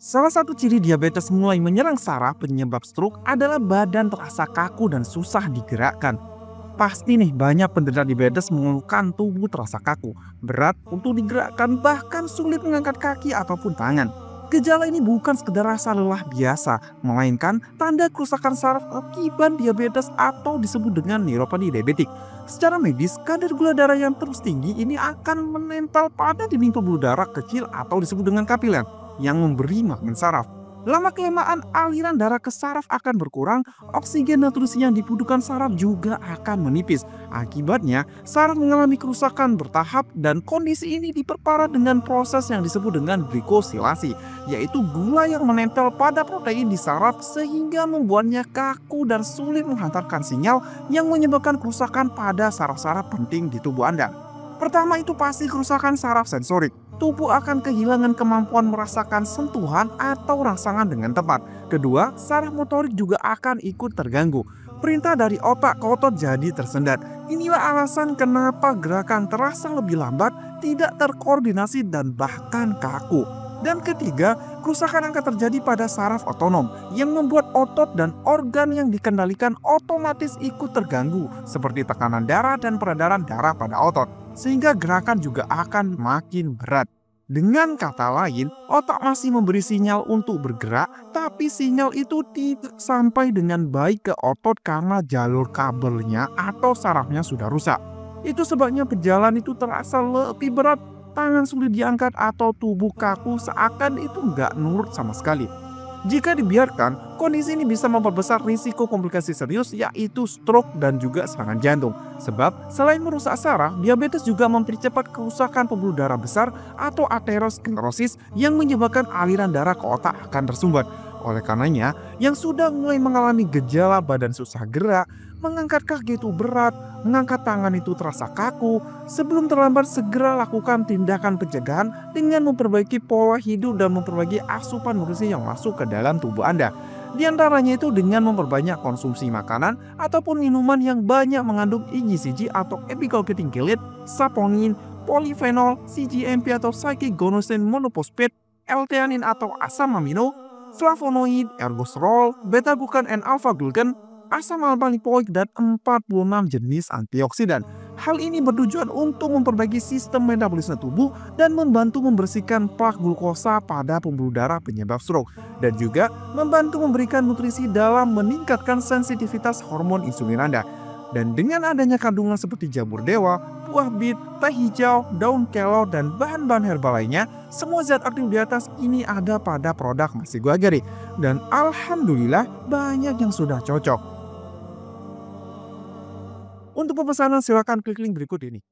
Salah satu ciri diabetes mulai menyerang saraf penyebab stroke adalah badan terasa kaku dan susah digerakkan. Pasti nih banyak penderita diabetes mengeluhkan tubuh terasa kaku, berat untuk digerakkan bahkan sulit mengangkat kaki ataupun tangan. Gejala ini bukan sekedar rasa lelah biasa, melainkan tanda kerusakan saraf akibat diabetes atau disebut dengan neuropati diabetik. Secara medis, kadar gula darah yang terus tinggi ini akan menempel pada dinding pembuluh darah kecil atau disebut dengan kapiler yang memberi makan saraf. Lama kelamaan aliran darah ke saraf akan berkurang, oksigen nutrisi yang dibutuhkan saraf juga akan menipis. Akibatnya, saraf mengalami kerusakan bertahap dan kondisi ini diperparah dengan proses yang disebut dengan glikosilasi, yaitu gula yang menempel pada protein di saraf sehingga membuatnya kaku dan sulit menghantarkan sinyal yang menyebabkan kerusakan pada saraf-saraf penting di tubuh Anda. Pertama itu pasti kerusakan saraf sensorik. Tubuh akan kehilangan kemampuan merasakan sentuhan atau rangsangan dengan tepat. Kedua, saraf motorik juga akan ikut terganggu. Perintah dari otak ke otot jadi tersendat. Inilah alasan kenapa gerakan terasa lebih lambat, tidak terkoordinasi dan bahkan kaku. Dan ketiga, kerusakan akan terjadi pada saraf otonom yang membuat otot dan organ yang dikendalikan otomatis ikut terganggu seperti tekanan darah dan peredaran darah pada otot, sehingga gerakan juga akan makin berat. Dengan kata lain, otak masih memberi sinyal untuk bergerak, tapi sinyal itu tidak sampai dengan baik ke otot karena jalur kabelnya atau sarafnya sudah rusak. Itu sebabnya berjalan itu terasa lebih berat, tangan sulit diangkat atau tubuh kaku seakan itu nggak nurut sama sekali. Jika dibiarkan, kondisi ini bisa memperbesar risiko komplikasi serius yaitu stroke dan juga serangan jantung. Sebab selain merusak saraf, diabetes juga mempercepat kerusakan pembuluh darah besar atau aterosklerosis yang menyebabkan aliran darah ke otak akan tersumbat. Oleh karenanya, yang sudah mulai mengalami gejala badan susah gerak, mengangkat kaki itu berat, mengangkat tangan itu terasa kaku, sebelum terlambat segera lakukan tindakan pencegahan dengan memperbaiki pola hidup dan memperbaiki asupan nutrisi yang masuk ke dalam tubuh Anda. Di antaranya itu dengan memperbanyak konsumsi makanan ataupun minuman yang banyak mengandung EGCG atau epiclobeticillate, saponin, polifenol, CGMP atau cycloglycine monophosphate, L-theanine atau asam amino, flavonoid, ergosterol, beta-glucan and alpha-glucan, asam alfa-lipoik, dan 46 jenis antioksidan. Hal ini bertujuan untuk memperbaiki sistem metabolisme tubuh dan membantu membersihkan plak glukosa pada pembuluh darah penyebab stroke, dan juga membantu memberikan nutrisi dalam meningkatkan sensitivitas hormon insulin Anda. Dan dengan adanya kandungan seperti jamur dewa, buah bit, teh hijau, daun kelor, dan bahan-bahan herbal lainnya, semua zat aktif di atas ini ada pada produk Masi Gua Gari. Dan alhamdulillah banyak yang sudah cocok. Untuk pemesanan silakan klik link berikut ini.